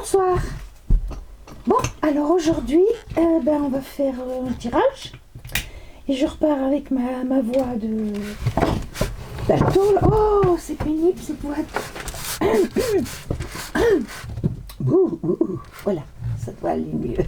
Bonsoir. Bon, alors aujourd'hui, on va faire un tirage. Et je repars avec ma voix de bateau. Oh, c'est pénible cette voix. Voilà, ça doit aller mieux.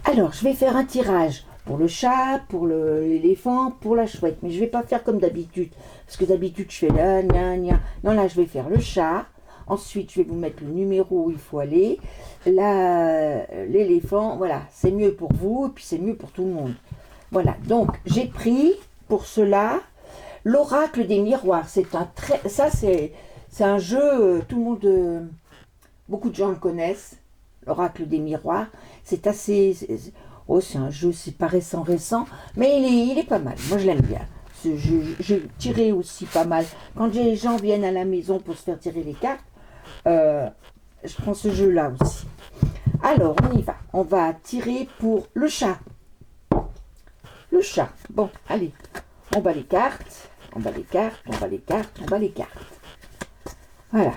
Alors, je vais faire un tirage pour le chat, pour l'éléphant, pour la chouette. Mais je ne vais pas faire comme d'habitude. Parce que d'habitude, je fais là, gna, gna. Non, là, je vais faire le chat. Ensuite, je vais vous mettre le numéro où il faut aller. Là, l'éléphant, voilà, c'est mieux pour vous et puis c'est mieux pour tout le monde. Voilà, donc j'ai pris pour cela l'oracle des miroirs. C'est un jeu, tout le monde, beaucoup de gens le connaissent, l'oracle des miroirs. C'est un jeu, c'est pas récent, mais il est pas mal. Moi, je l'aime bien. J'ai tiré aussi pas mal. Quand les gens viennent à la maison pour se faire tirer les cartes, je prends ce jeu-là aussi. Alors, on y va. On va tirer pour le chat. Le chat. Bon, allez. On bat les cartes. On bat les cartes. On bat les cartes. On bat les cartes. Voilà.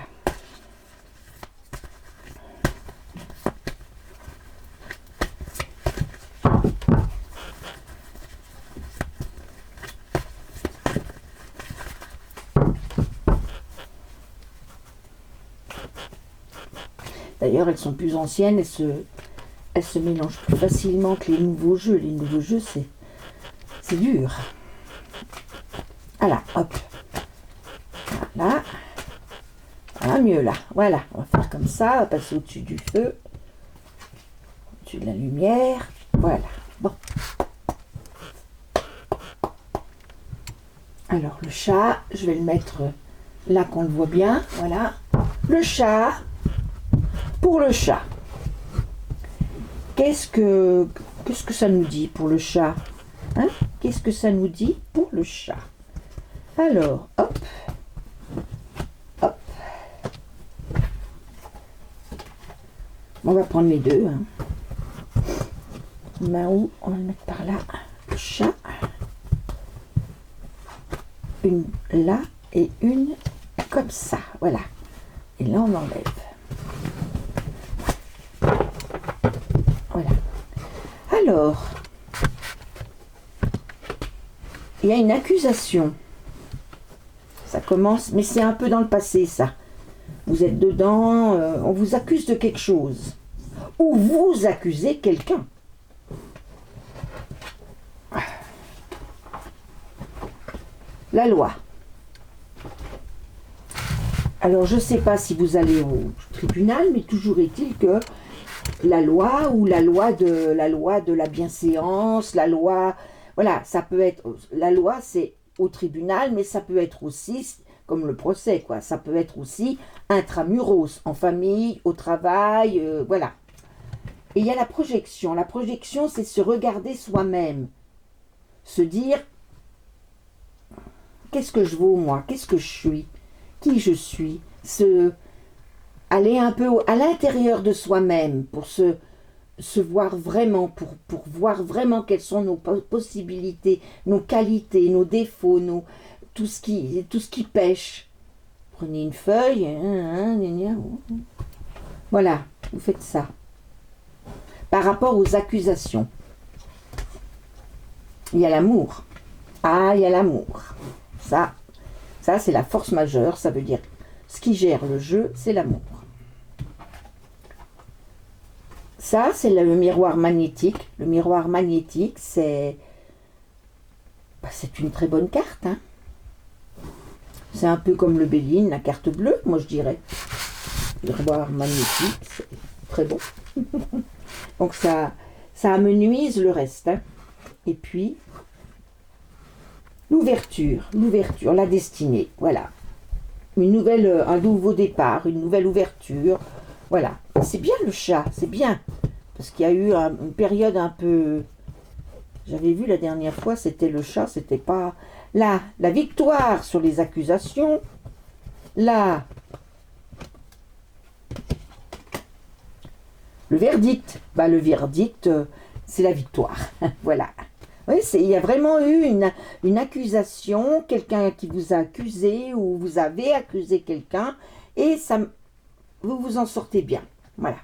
D'ailleurs, elles sont plus anciennes, elles se mélangent plus facilement que les nouveaux jeux. Les nouveaux jeux, c'est dur. Voilà, hop. Voilà. Voilà, mieux là. Voilà, on va faire comme ça, on va passer au-dessus du feu, au-dessus de la lumière. Voilà, bon. Alors, le chat, je vais le mettre là qu'on le voit bien. Voilà. Le chat. Pour le chat, qu'est-ce que ça nous dit pour le chat, hein? Qu'est-ce que ça nous dit pour le chat? Alors, hop, hop. On va prendre les deux. Hein. Main où? On va le mettre par là. Le chat. Une là et une comme ça. Voilà. Et là, on enlève. Voilà. Alors, il y a une accusation. Ça commence, mais c'est un peu dans le passé, ça. Vous êtes dedans, on vous accuse de quelque chose. Ou vous accusez quelqu'un. La loi. Alors, je ne sais pas si vous allez au tribunal, mais toujours est-il que la loi ou la loi de la bienséance, la loi, voilà, ça peut être, la loi c'est au tribunal, mais ça peut être aussi, comme le procès, quoi, ça peut être aussi intramuros, en famille, au travail, voilà. Et il y a la projection. La projection, c'est se regarder soi-même, se dire, qu'est-ce que je vaux moi, qu'est-ce que je suis, qui je suis, aller un peu à l'intérieur de soi-même pour se voir vraiment, pour voir vraiment quelles sont nos possibilités, nos qualités, nos défauts, tout ce qui pêche. Prenez une feuille, voilà, vous faites ça. Par rapport aux accusations, il y a l'amour. Ah, il y a l'amour. Ça c'est la force majeure, ça veut dire ce qui gère le jeu, c'est l'amour. Ça, c'est le miroir magnétique. Le miroir magnétique, c'est une très bonne carte. Hein. C'est un peu comme le Béline, la carte bleue, moi je dirais. Le miroir magnétique, c'est très bon. Donc ça amenuise le reste. Hein. Et puis, l'ouverture, la destinée, voilà. Un nouveau départ, une nouvelle ouverture. Voilà, c'est bien le chat, c'est bien. Parce qu'il y a eu une période un peu... J'avais vu la dernière fois, c'était le chat, c'était pas... Là, la victoire sur les accusations. Là, le verdict. Le verdict, c'est la victoire. Voilà. Oui, il y a vraiment eu une accusation, quelqu'un qui vous a accusé ou vous avez accusé quelqu'un et ça... Vous vous en sortez bien. Voilà.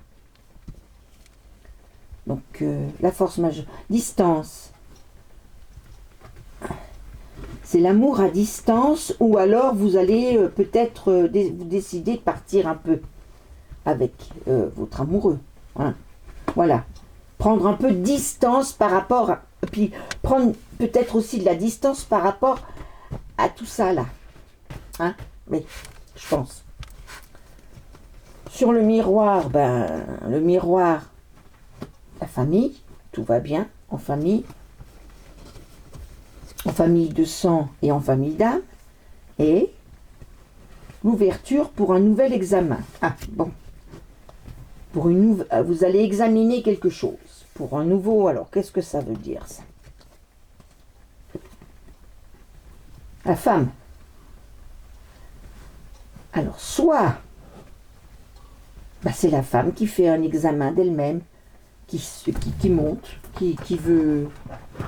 Donc, la force majeure. Distance. C'est l'amour à distance, ou alors vous allez peut-être vous décider de partir un peu avec votre amoureux. Hein. Voilà. Prendre un peu de distance par rapport à... Puis prendre peut-être aussi de la distance par rapport à tout ça là. Hein? Oui, je pense. Sur le miroir, ben, le miroir, la famille, tout va bien en famille de sang et en famille d'âme, et l'ouverture pour un nouvel examen. Ah, bon. Vous allez examiner quelque chose. Pour un nouveau, alors, qu'est-ce que ça veut dire, ça? La femme. Alors, soit, bah, c'est la femme qui fait un examen d'elle-même, qui monte, qui veut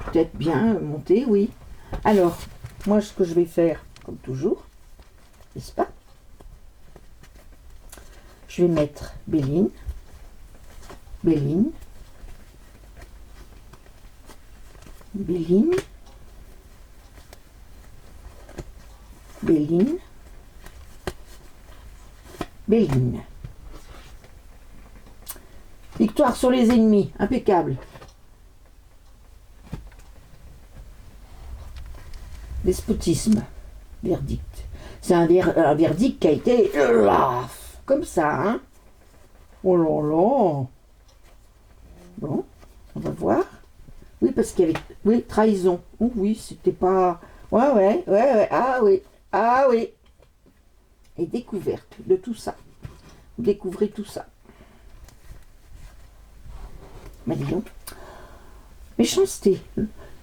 peut-être bien monter, oui. Alors, moi, ce que je vais faire, comme toujours, n'est-ce pas? Je vais mettre Béline, Béline, Béline, Béline, Béline. Victoire sur les ennemis, impeccable. Despotisme, verdict. C'est un verdict qui a été comme ça, hein. Oh là là. Bon, on va voir. Oui, parce qu'il y avait... Oui, trahison. Oh oui, c'était pas... Ouais. Ah oui. Et découverte de tout ça. Vous découvrez tout ça. Mais dis donc. Méchanceté.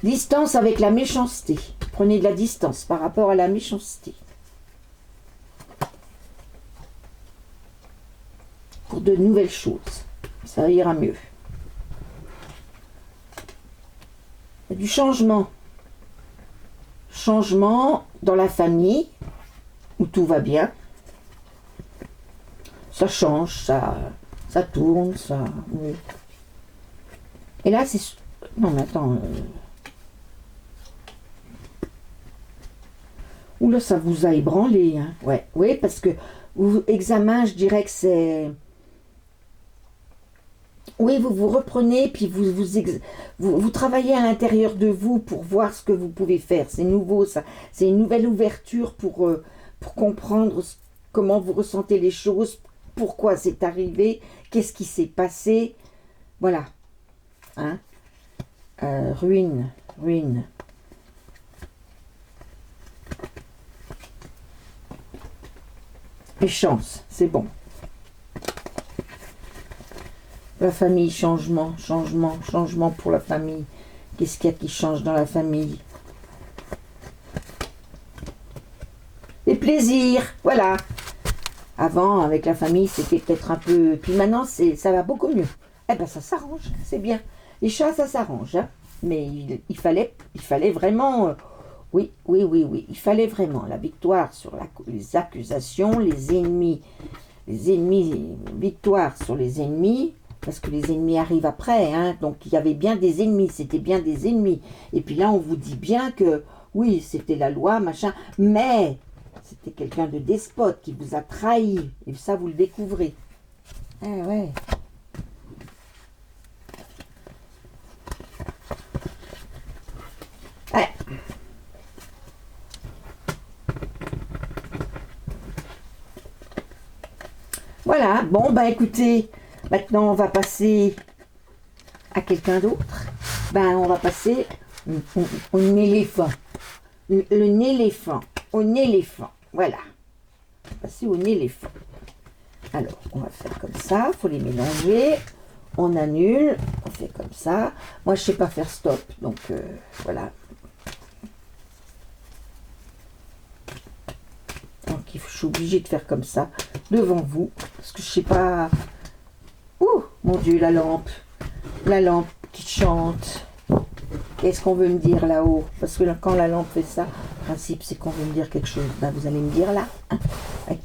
Distance avec la méchanceté. Prenez de la distance par rapport à la méchanceté. Pour de nouvelles choses. Ça ira mieux. Il y a du changement. Changement dans la famille, où tout va bien. Ça change, ça tourne, ça... Oui. Et là, c'est... Non, mais attends... Oula, ça vous a ébranlé, hein. Ouais, oui, parce que examen, je dirais que c'est... Oui, vous vous reprenez, puis vous travaillez à l'intérieur de vous pour voir ce que vous pouvez faire. C'est nouveau, ça. C'est une nouvelle ouverture pour comprendre comment vous ressentez les choses, pourquoi c'est arrivé, qu'est-ce qui s'est passé. Voilà. Hein? Ruine. Et chance, c'est bon. La famille, changement pour la famille. Qu'est-ce qu'il y a qui change dans la famille? Les plaisirs, voilà. Avant, avec la famille, c'était peut-être un peu... Puis maintenant, ça va beaucoup mieux. Eh ben, ça s'arrange, c'est bien. Les chats, ça s'arrange. Hein. Mais il fallait vraiment... Oui. Il fallait vraiment la victoire sur les accusations, les ennemis, victoire sur les ennemis... Parce que les ennemis arrivent après, hein. Donc il y avait bien des ennemis, c'était bien des ennemis. Et puis là, on vous dit bien que, oui, c'était la loi, machin, mais c'était quelqu'un de despote qui vous a trahi. Et ça, vous le découvrez. Ah ouais. Ouais. Voilà, bon, bah écoutez... Maintenant, on va passer à quelqu'un d'autre. Ben, on va passer au éléphant. Un éléphant. Voilà. On va passer au éléphant. Alors, on va faire comme ça. Il faut les mélanger. On annule. On fait comme ça. Moi, je ne sais pas faire stop. Donc, voilà. Donc, je suis obligée de faire comme ça devant vous. Parce que je ne sais pas... Ouh, mon Dieu, la lampe qui chante. Qu'est-ce qu'on veut me dire là-haut? Parce que là, quand la lampe fait ça, le principe, c'est qu'on veut me dire quelque chose. Ben, vous allez me dire là. Hein? Ouais.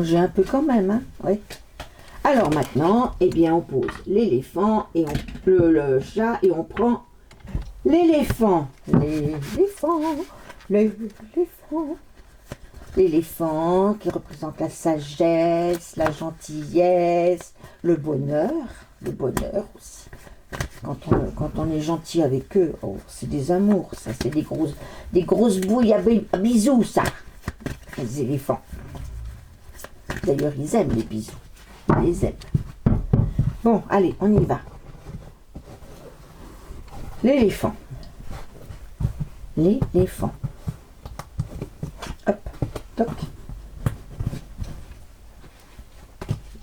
manger un peu quand même, hein. Oui. Alors maintenant, eh bien, on pose l'éléphant et le chat et on prend l'éléphant. L'éléphant. L'éléphant qui représente la sagesse, la gentillesse, le bonheur aussi. Quand on est gentil avec eux, oh, c'est des amours, ça, c'est des grosses bouilles à bisous, ça, les éléphants. D'ailleurs, ils aiment les bisous, ils les aiment. Bon, allez, on y va. L'éléphant. L'éléphant. Hop, toc.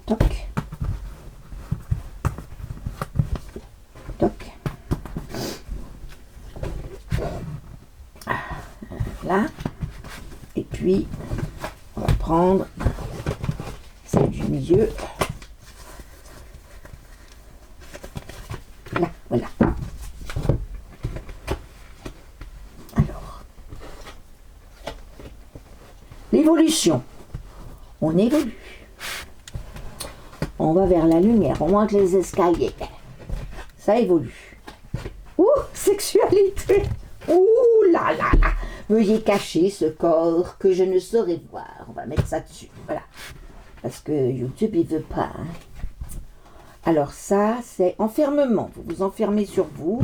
Toc. Toc. Là. Et puis, on va prendre celle du milieu. Là, voilà. Alors, l'évolution. On évolue. On va vers la lumière, on monte les escaliers. Ça évolue. Ouh, sexualité. Ouh là là là. Veuillez cacher ce corps que je ne saurais voir. On va mettre ça dessus. Voilà. Parce que YouTube, il veut pas. Hein. Alors ça, c'est enfermement. Vous vous enfermez sur vous.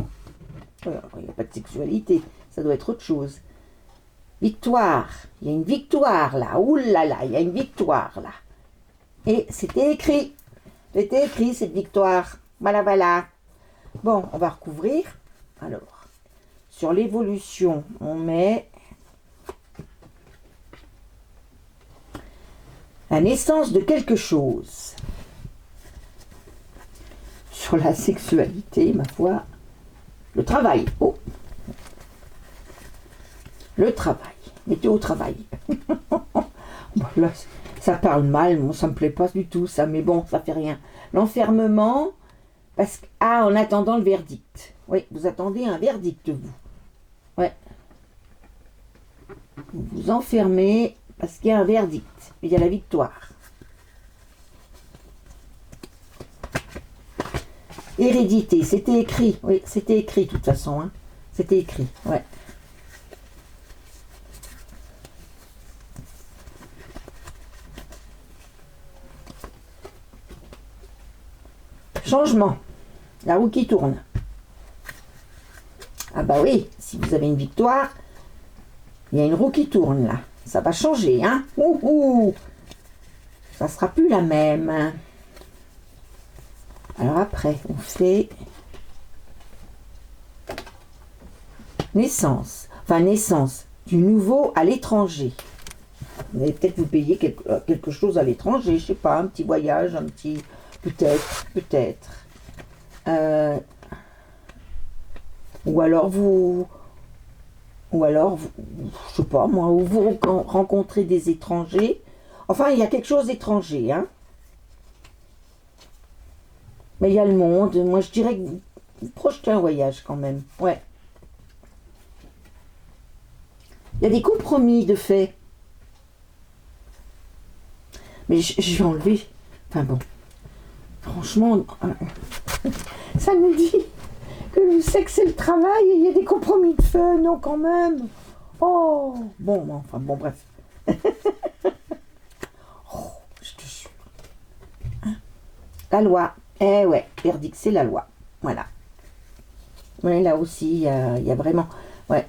Il n'y a pas de sexualité. Ça doit être autre chose. Victoire. Il y a une victoire là. Ouh là là, il y a une victoire là. Et c'était écrit. C'était écrit cette victoire. Voilà, voilà. Bon, on va recouvrir. Alors, sur l'évolution, on met la naissance de quelque chose. Sur la sexualité, ma foi, le travail. Oh, le travail. Mettez au travail. Bon, là, ça parle mal, bon, ça me plaît pas du tout, ça, mais bon, ça fait rien. L'enfermement, parce que, en attendant le verdict. Oui, vous attendez un verdict, vous. Ouais. Vous vous enfermez parce qu'il y a un verdict. Il y a la victoire. Hérédité, c'était écrit. Oui, c'était écrit de toute façon. Hein. C'était écrit, ouais. Changement. La roue qui tourne. Ah bah oui, si vous avez une victoire, il y a une roue qui tourne là. Ça va changer, hein. Ouh. Ça sera plus la même. Alors après, on fait naissance. Enfin, naissance du nouveau à l'étranger. Vous allez peut-être vous payer quelque chose à l'étranger, je sais pas, un petit voyage, un petit... Peut-être. Ou alors vous, je sais pas moi, ou vous rencontrez des étrangers. Enfin, il y a quelque chose d'étranger, hein. Mais il y a le monde. Moi, je dirais que vous projetez un voyage quand même. Ouais. Il y a des compromis de fait. Mais je vais enlever. Enfin bon. Franchement, ça nous dit que le sexe c'est le travail et il y a des compromis de fait, non quand même. Oh, bon, enfin bon, bref. Oh, je te jure. Hein? La loi. Eh ouais, verdict, c'est la loi. Voilà. Ouais, là aussi, il y a vraiment... Ouais.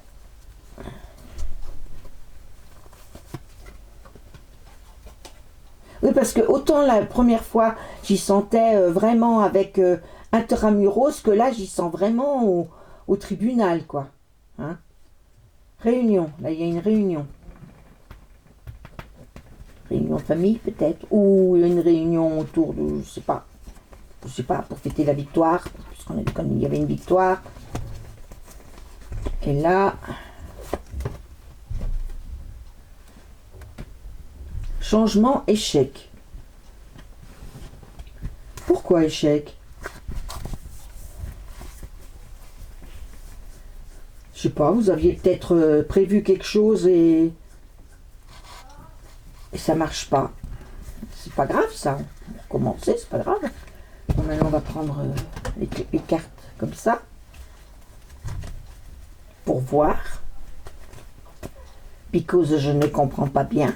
Oui, parce que autant la première fois, j'y sentais vraiment avec intramuros, que là, j'y sens vraiment au tribunal, quoi. Hein? Réunion. Là, il y a une réunion. Réunion de famille, peut-être. Ou une réunion autour de, je sais pas, pour fêter la victoire, puisqu'on a dit qu'il y avait une victoire. Et là... Changement, échec. Pourquoi échec? Je sais pas, vous aviez peut-être prévu quelque chose et ça marche pas. pas grave ça. On recommencer, c'est pas grave. Bon, maintenant on va prendre les cartes comme ça. Pour voir. Because je ne comprends pas bien.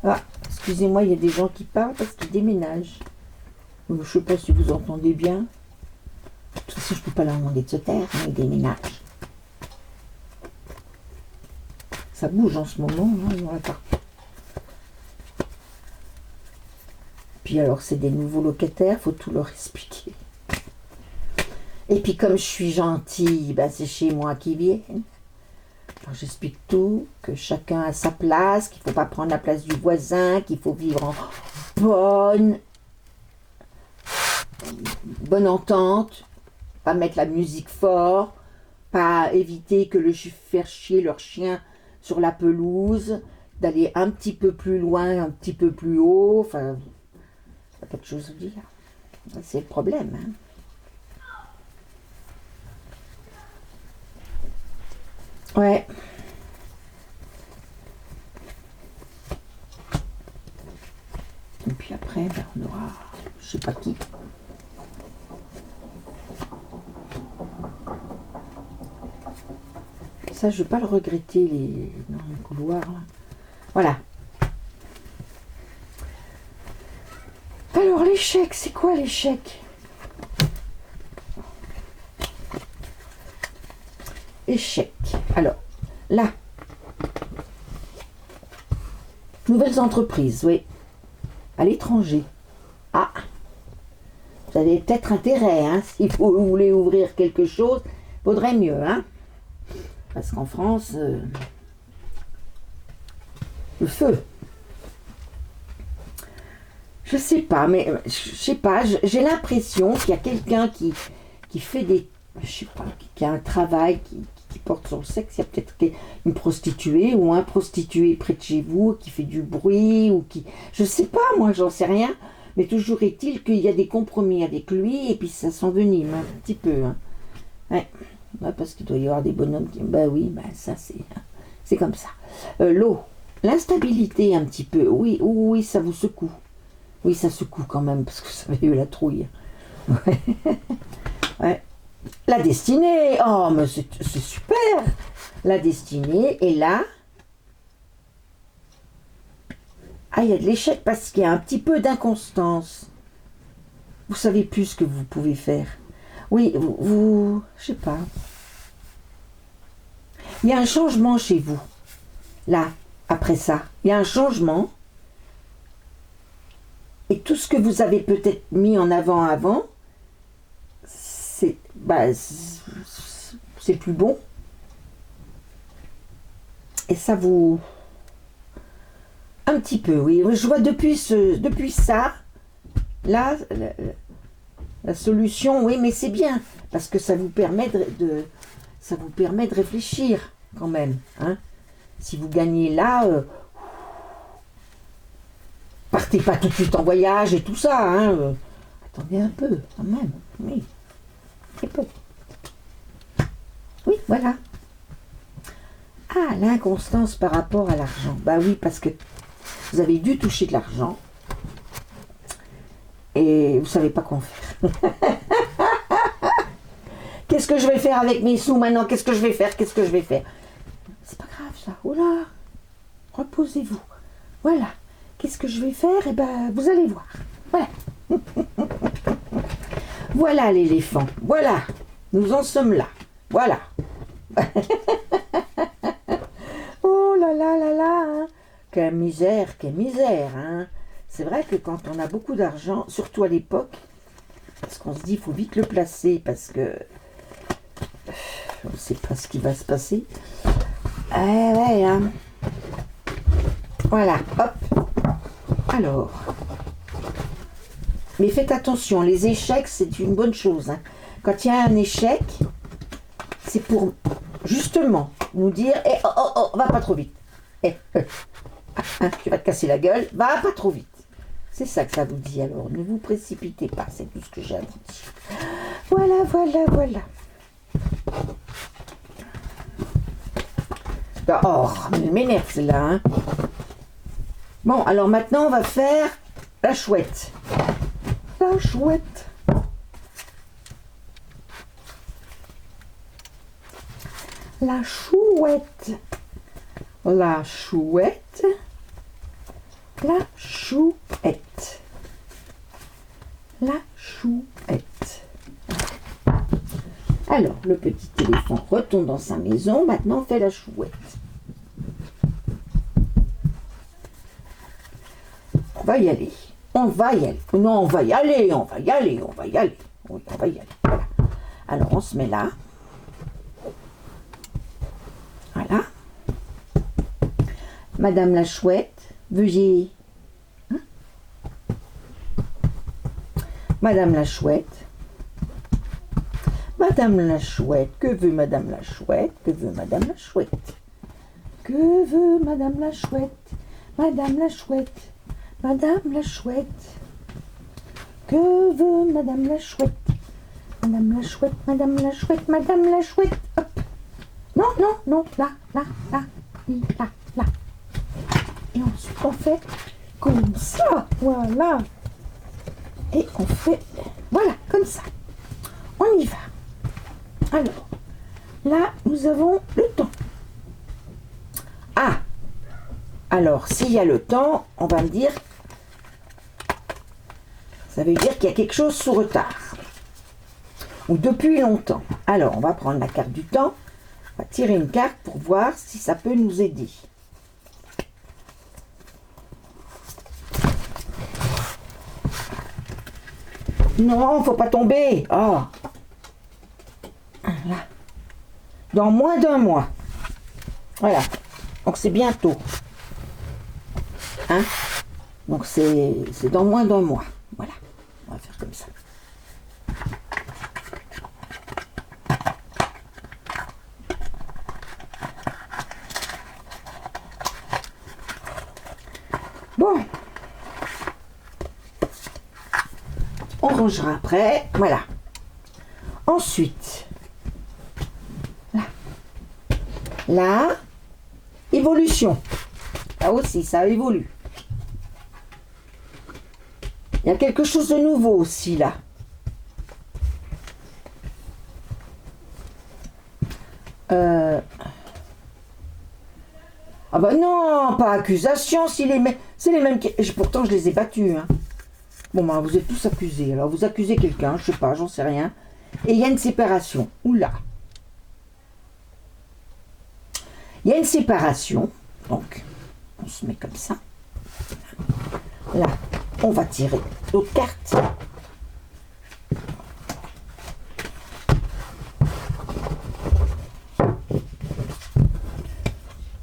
Ah, excusez-moi, il y a des gens qui parlent parce qu'ils déménagent. Je ne sais pas si vous entendez bien. De toute façon, je ne peux pas leur demander de se taire, hein, ils déménagent. Ça bouge en ce moment, hein, dans la partie. Puis alors, c'est des nouveaux locataires, faut tout leur expliquer. Et puis comme je suis gentille, ben, c'est chez moi qu'ils viennent. Alors, j'explique tout, que chacun a sa place, qu'il ne faut pas prendre la place du voisin, qu'il faut vivre en bonne entente, pas mettre la musique fort, pas éviter que faire chier leur chien sur la pelouse, d'aller un petit peu plus loin, un petit peu plus haut, enfin, pas quelque chose à dire. C'est le problème, hein. Ouais. Et puis après, ben, on aura, je sais pas qui. Ça, je ne vais pas le regretter dans le couloir. Là. Voilà. Alors, l'échec, c'est quoi l'échec? Échec. Alors, là. Nouvelles entreprises, oui. À l'étranger. Ah. Vous avez peut-être intérêt, hein. Si vous voulez ouvrir quelque chose, vaudrait mieux, hein. Parce qu'en France, le feu. Je sais pas, mais je sais pas, j'ai l'impression qu'il y a quelqu'un qui fait des... Je sais pas, qui a un travail qui porte sur le sexe. Il y a peut-être une prostituée ou un prostitué près de chez vous qui fait du bruit ou qui... Je sais pas, moi, j'en sais rien. Mais toujours est-il qu'il y a des compromis avec lui et puis ça s'envenime un petit peu. Hein. Ouais. Ouais, parce qu'il doit y avoir des bonhommes qui... Ben oui, ben ça c'est comme ça. L'eau, l'instabilité un petit peu. Oui, oui, ça vous secoue. Oui, ça secoue quand même, parce que vous avez eu la trouille. Ouais. Ouais. La destinée, oh, mais c'est super. La destinée, et là... Ah, il y a de l'échec parce qu'il y a un petit peu d'inconstance. Vous savez plus ce que vous pouvez faire. Oui, je sais pas. Il y a un changement chez vous. Là, après ça, il y a un changement. Et tout ce que vous avez peut-être mis en avant, c'est plus bon. Et ça vous... Un petit peu, oui. Je vois depuis ça, là, la solution, oui, mais c'est bien. Parce que ça vous permet de réfléchir quand même. Hein. Si vous gagnez là, partez pas tout de suite en voyage et tout ça. Hein. Attendez un peu, quand même. Oui, très peu. Oui, voilà. Ah, l'inconstance par rapport à l'argent. Bah oui, parce que vous avez dû toucher de l'argent et vous savez pas quoi en faire. Qu'est-ce que je vais faire avec mes sous maintenant? Qu'est-ce que je vais faire? C'est pas grave ça. Oh là, reposez-vous. Voilà. Qu'est-ce que je vais faire? Eh ben, vous allez voir. Voilà. Voilà l'éléphant. Voilà. Nous en sommes là. Voilà. Oh là là là là. Hein. Quelle misère. Hein. C'est vrai que quand on a beaucoup d'argent, surtout à l'époque, parce qu'on se dit, il faut vite le placer, parce que on ne sait pas ce qui va se passer. Ouais, hein. Voilà, hop. Alors. Mais faites attention, les échecs, c'est une bonne chose. Hein. Quand il y a un échec, c'est pour, justement, nous dire, va pas trop vite. Tu vas te casser la gueule, va pas trop vite. C'est ça que ça vous dit. Alors, ne vous précipitez pas, c'est tout ce que j'ai à vous dire. Voilà, voilà, voilà. Oh, elle m'énerve celle-là. Hein. Bon, alors maintenant, on va faire la chouette. La chouette. La chouette. La chouette. La chouette. La chouette. Alors, le petit éléphant retourne dans sa maison. Maintenant, on fait la chouette. On va y aller. On va y aller. Non, on va y aller. On va y aller. On va y aller. Oui, on va y aller. Voilà. Alors, on se met là. Voilà. Madame la chouette, veuillez... Hein? Madame la chouette. Madame la chouette. Que veut Madame la chouette? Que veut Madame la chouette? Que veut Madame la chouette? Madame la chouette. Madame la chouette. Que veut Madame la chouette? Madame la chouette. Madame la chouette. Madame la chouette. Hop. Non, non, non. Là, là, là. Oui, là, là. Et ensuite, on fait comme ça. Voilà. Et on fait... Voilà, comme ça. On y va. Alors, là, nous avons le temps. Ah! Alors, s'il y a le temps, on va me dire... Ça veut dire qu'il y a quelque chose sous retard. Ou depuis longtemps. Alors, on va prendre la carte du temps. On va tirer une carte pour voir si ça peut nous aider. Non, faut pas tomber. Oh. Là. Dans moins d'un mois. Voilà. Donc c'est bientôt. Hein? Donc c'est dans moins d'un mois. Voilà. On va faire comme ça. Bon. On rangera après. Voilà. Ensuite. Là. Là. Évolution. Là aussi, ça évolue. Il y a quelque chose de nouveau aussi, là. Ah bah non, pas accusation, c'est les mêmes qui... Pourtant, je les ai battus. Hein. Bon, bah, vous êtes tous accusés. Alors, vous accusez quelqu'un, je sais pas, j'en sais rien. Et il y a une séparation. Oula. Il y a une séparation. Donc, on se met comme ça. Là, on va tirer l'autre carte.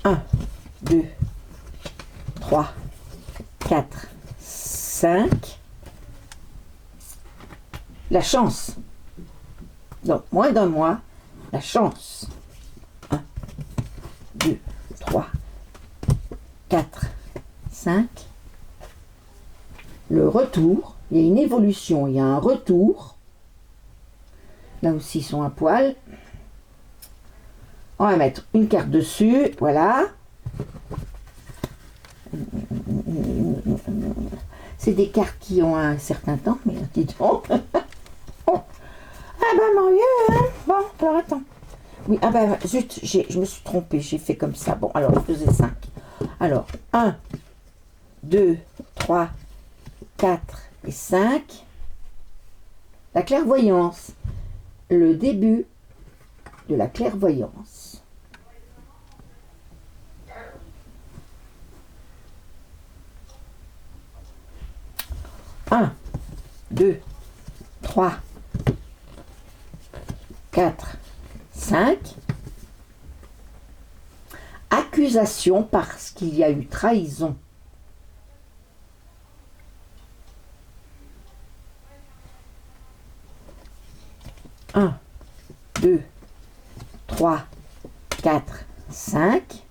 Un, 2, 3, 4, 5. La chance. Donc, moins d'un mois, la chance. 1, 2, 3, 4, 5. Le retour. Il y a une évolution, il y a un retour. Là aussi, ils sont à poil. On va mettre une carte dessus, voilà. C'est des cartes qui ont un certain temps, mais dis donc. Oh. Ah ben mon Dieu, hein. Bon, alors attends. Oui, ah ben zut, je me suis trompée, j'ai fait comme ça. Bon, alors je faisais 5. Alors, 1, 2, 3, 4 et 5. La clairvoyance. Le début de la clairvoyance. Un, 2, 3, 4, 5. Accusation parce qu'il y a eu trahison. Un, 2, 3, 4, 5.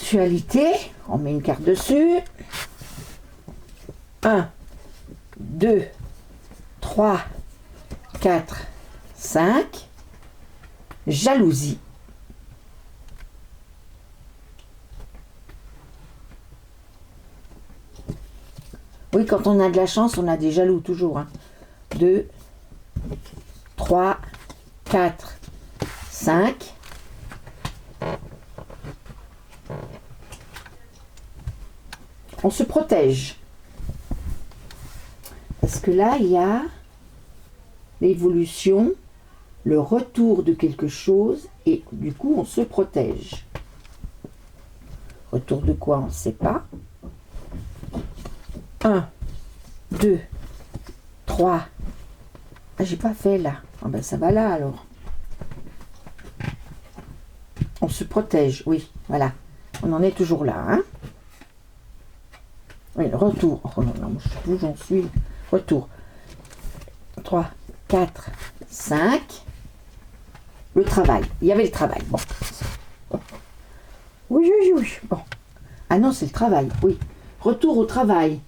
sexualité, on met une carte dessus. 1, 2, 3, 4, 5. Jalousie. Oui, quand on a de la chance, on a des jaloux toujours. 2, 3, 4, 5. On se protège. Parce que là, il y a l'évolution, le retour de quelque chose, et du coup, on se protège. Retour de quoi, on ne sait pas. 1, 2, 3. Ah, j'ai pas fait là. Ah ben ça va là alors. On se protège, oui, voilà. On en est toujours là, hein. Oui, le retour. Oh non, non, je sais plus où j'en suis. Retour. 3, 4, 5. Le travail. Il y avait le travail. Bon. Oui, oui, oui. Bon. Ah non, c'est le travail, oui. Retour au travail.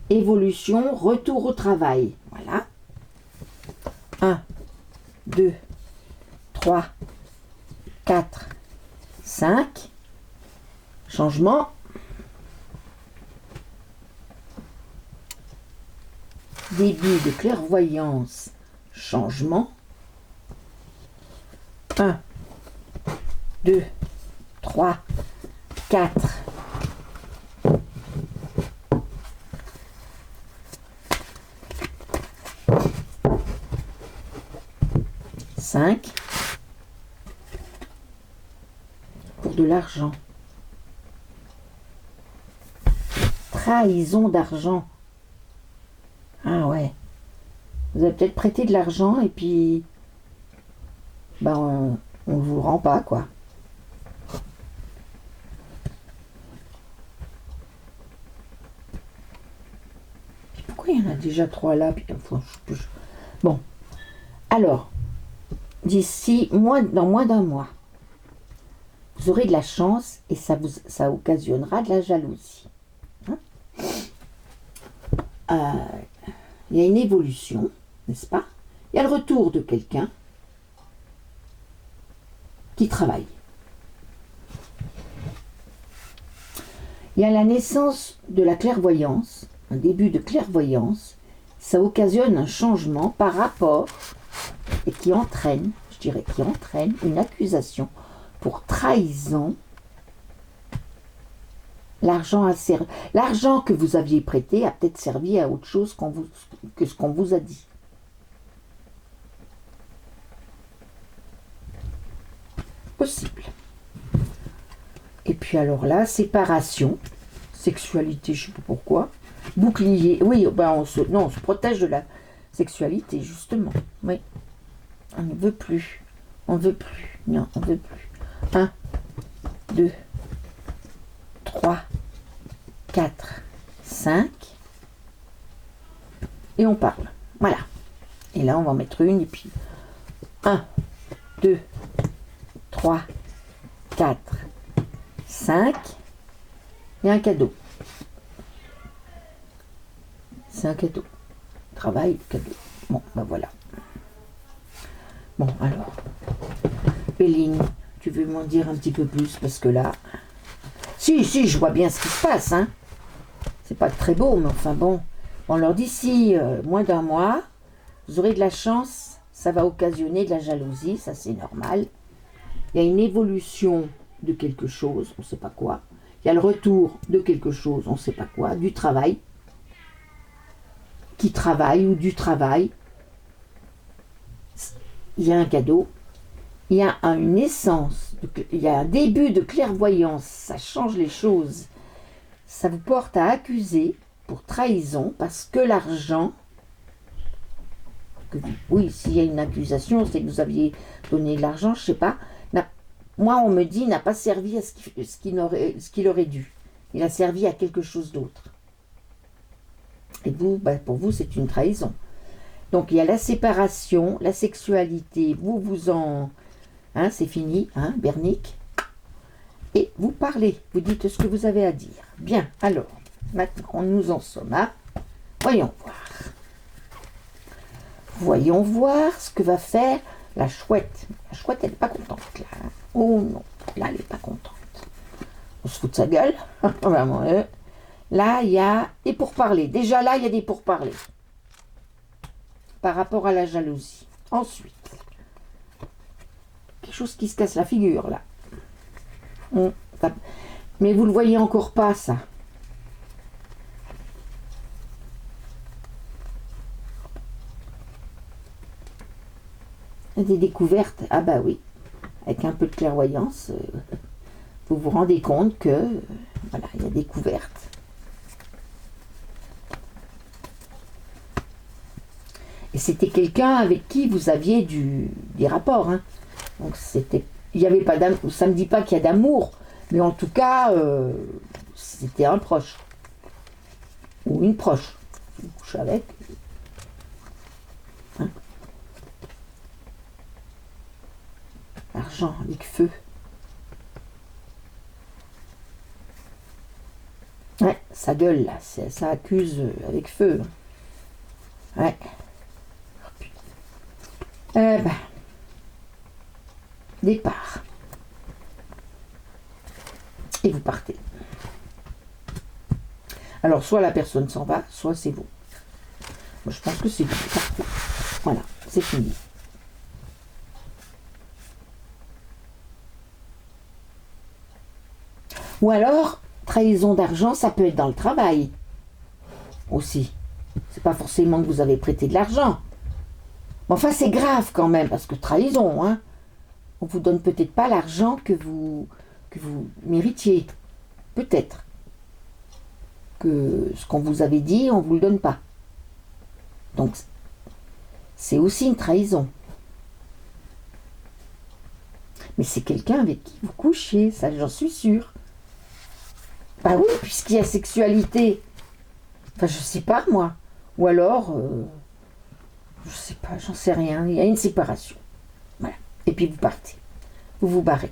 Évolution, retour au travail. Voilà. 1, 2, 3, 4, 5. Changement. Début de clairvoyance. Changement. 1, 2, 3, 4. 5. Pour de l'argent. Trahison d'argent. Ah ouais. Vous avez peut-être prêté de l'argent et puis ben, on ne vous le rend pas, quoi. Pourquoi il y en a déjà 3 là? Bon. Alors, d'ici, dans moins d'un mois, vous aurez de la chance et ça occasionnera de la jalousie. Hein? Il y a une évolution, n'est-ce pas? Il y a le retour de quelqu'un qui travaille. Il y a la naissance de la clairvoyance, un début de clairvoyance. Ça occasionne un changement par rapport et qui entraîne, je dirais, qui entraîne une accusation pour trahison. L'argent que vous aviez prêté a peut-être servi à autre chose que ce qu'on vous a dit. Possible. Et puis alors là, séparation, sexualité, je ne sais pas pourquoi. Bouclier, oui, ben on se protège de la sexualité, justement. Oui. On ne veut plus. On ne veut plus. Non, on ne veut plus. 1, 2, 3, 4, 5. Et on parle. Voilà. Et là, on va en mettre une. Et puis, 1, 2, 3, 4, 5. Il y a un cadeau. C'est un cadeau. Travail, cadeau. Bon, ben voilà. Bon, alors. Péline, tu veux m'en dire un petit peu plus? Parce que là... Si, je vois bien ce qui se passe, hein. C'est pas très beau, mais enfin bon. On leur dit, d'ici moins d'un mois, vous aurez de la chance, ça va occasionner de la jalousie, ça c'est normal. Il y a une évolution de quelque chose, on ne sait pas quoi. Il y a le retour de quelque chose, on ne sait pas quoi, du travail. Qui travaille ou du travail. Il y a un cadeau. Il y a une essence, il y a un début de clairvoyance, ça change les choses. Ça vous porte à accuser pour trahison parce que l'argent, oui, s'il y a une accusation, c'est que vous aviez donné de l'argent, je ne sais pas. Moi, on me dit, n'a pas servi à ce qu'il aurait dû. Il a servi à quelque chose d'autre. Et vous, ben, pour vous, c'est une trahison. Donc, il y a la séparation, la sexualité, vous en... Hein, c'est fini, hein, Bernique. et vous parlez. Vous dites ce que vous avez à dire. Bien, alors, maintenant, nous en sommes à... Voyons voir. Voyons voir ce que va faire la chouette. La chouette, elle n'est pas contente, là. Hein. Oh non, là, elle n'est pas contente. On se fout de sa gueule. Vraiment, là, il y a des pourparlers. Déjà, là, il y a des pourparlers. Par rapport à la jalousie. Ensuite, quelque chose qui se casse la figure, là. Mais vous ne le voyez encore pas, ça. Des découvertes, ah bah oui, avec un peu de clairvoyance, vous vous rendez compte que, voilà, il y a des découvertes. Et c'était quelqu'un avec qui vous aviez des rapports, hein. Donc c'était, il n'y avait pas d'amour, ça ne me dit pas qu'il y a d'amour, mais en tout cas, c'était un proche, ou une proche, vous couchez avec, hein. Argent avec feu. Ouais, ça gueule là, ça accuse avec feu. Ouais. Départ. Et vous partez. Alors, soit la personne s'en va, soit c'est vous. Moi, je pense que c'est vous. Partez. Voilà, c'est fini. Ou alors, trahison d'argent, ça peut être dans le travail aussi. C'est pas forcément que vous avez prêté de l'argent. Mais enfin, c'est grave quand même, parce que trahison, hein. On vous donne peut-être pas l'argent que vous méritiez. Peut-être. Que ce qu'on vous avait dit, on vous le donne pas. Donc, c'est aussi une trahison. Mais c'est quelqu'un avec qui vous couchez, ça j'en suis sûre. Bah oui, puisqu'il y a sexualité. Enfin, je sais pas, moi. Ou alors, je sais pas, j'en sais rien. Il y a une séparation. Voilà. Et puis vous partez. Vous vous barrez.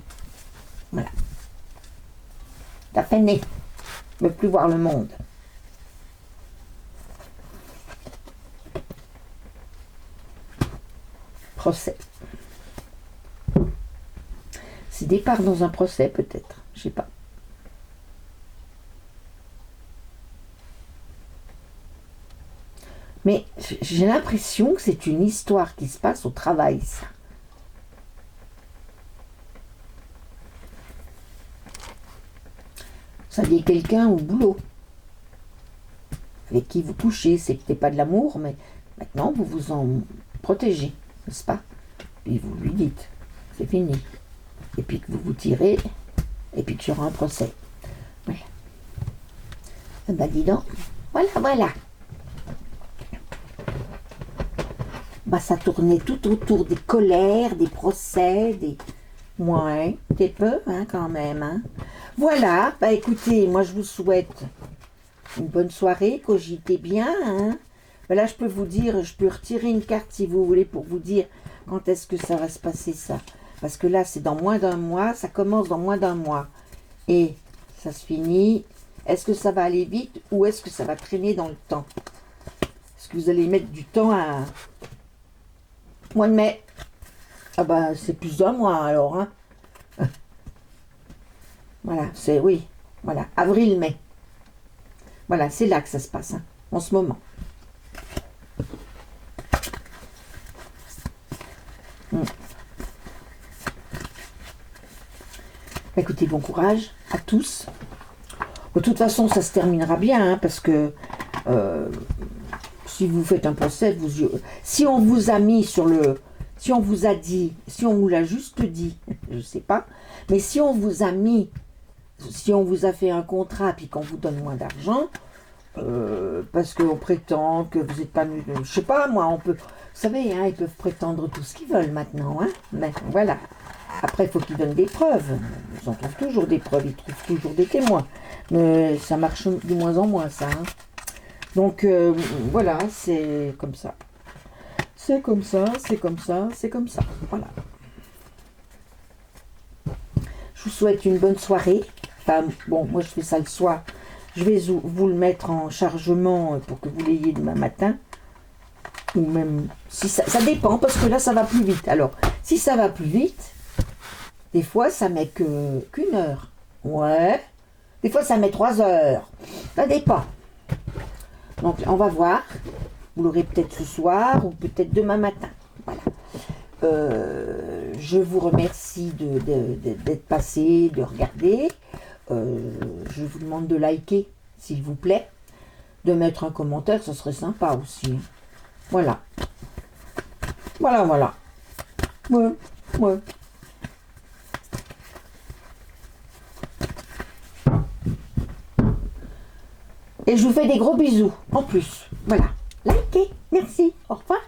Voilà. T'as peiné. Ne plus voir le monde. Procès. C'est départ dans un procès, peut-être. Je sais pas. Mais j'ai l'impression que c'est une histoire qui se passe au travail, ça. Ça y est quelqu'un au boulot, avec qui vous couchez, c'est peut-être pas de l'amour, mais maintenant vous vous en protégez, n'est-ce pas? Puis vous lui dites, c'est fini. Et puis que vous vous tirez, et puis qu'il y aura un procès. Voilà. Eh ben dis donc, voilà. Bah, ça tournait tout autour des colères, des procès, des... Ouais, t'es peu, hein, quand même, hein. Voilà, bah écoutez, moi je vous souhaite une bonne soirée, cogitez bien, hein. Bah, là, je peux vous dire, je peux retirer une carte si vous voulez pour vous dire quand est-ce que ça va se passer, ça. Parce que là, c'est dans moins d'un mois, ça commence dans moins d'un mois. Et ça se finit. Est-ce que ça va aller vite ou est-ce que ça va traîner dans le temps? Est-ce que vous allez mettre du temps à... Mois de mai. Ah bah c'est plus d'un mois alors, hein. Voilà, c'est oui. Voilà, avril-mai. Voilà, c'est là que ça se passe, hein, en ce moment. Écoutez, bon courage à tous. De toute façon, ça se terminera bien, hein, parce que si vous faites un procès, si on vous a mis sur le... Si on vous a dit, si on vous l'a juste dit, je ne sais pas, mais si on vous a mis, si on vous a fait un contrat puis qu'on vous donne moins d'argent, parce qu'on prétend que vous n'êtes pas... Je sais pas, moi, on peut... Vous savez, hein, ils peuvent prétendre tout ce qu'ils veulent maintenant, hein, mais voilà. Après, il faut qu'ils donnent des preuves. Ils en trouvent toujours des preuves, ils trouvent toujours des témoins. Mais ça marche de moins en moins, ça. Hein. Donc, voilà, c'est comme ça. C'est comme ça, c'est comme ça, c'est comme ça. Voilà. Je Je vous souhaite une bonne soirée. Enfin, bon, moi je fais ça le soir. Je vais vous le mettre en chargement pour que vous l'ayez demain matin. Ou même, si ça dépend, parce que là ça va plus vite. Alors, si ça va plus vite, des fois ça met qu'une heure. Ouais. Des fois ça met 3 heures. Ça dépend. Donc on va voir. Vous l'aurez peut-être ce soir ou peut-être demain matin. Voilà. Je vous remercie d'être passé, de regarder. Je vous demande de liker, s'il vous plaît. De mettre un commentaire, ce serait sympa aussi. Voilà. Voilà. Ouais. Et je vous fais des gros bisous, en plus. Voilà. Likez. Merci. Au revoir.